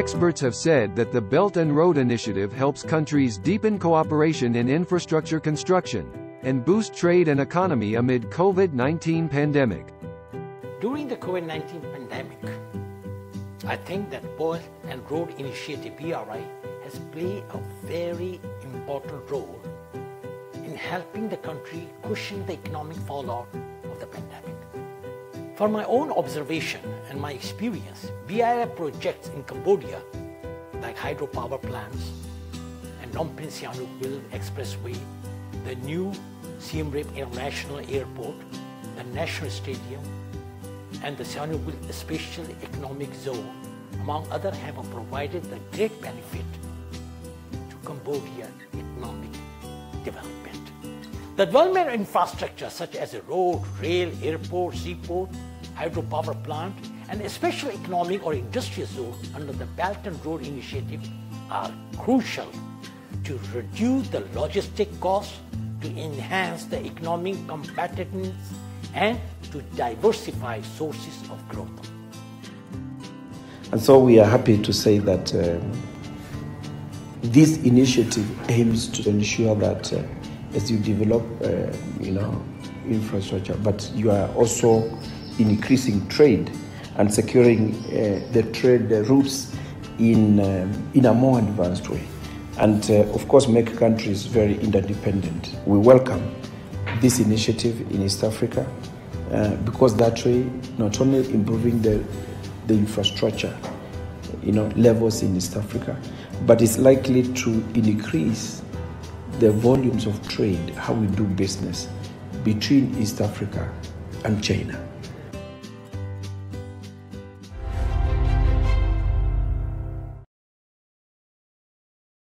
experts have said that the Belt and Road Initiative helps countries deepen cooperation in infrastructure construction and boost trade and economy amid COVID-19 pandemic. During the COVID-19 pandemic, I think that Belt and Road Initiative BRI has played a very important role in helping the country cushion the economic fallout of the pandemic. From my own observation and my experience, BRI projects in Cambodia like hydropower plants and Phnom Penh Sihanoukville Expressway, the new Siem Reap International Airport, the National Stadium, and the Sihanoukville Special Economic Zone, among others, have provided a great benefit to Cambodia's economic development. The development of infrastructure such as a road, rail, airport, seaport, hydropower plant, and a special economic or industrial zone under the Belt and Road Initiative are crucial to reduce the logistic costs, to enhance the economic competitiveness, and to diversify sources of growth. And so we are happy to say that this initiative aims to ensure that as you develop, infrastructure, but you are also increasing trade and securing the trade routes in a more advanced way. And of course make countries very interdependent. We welcome this initiative in East Africa because that way not only improving the infrastructure levels in East Africa, but it's likely to increase the volumes of trade, how we do business between East Africa and China.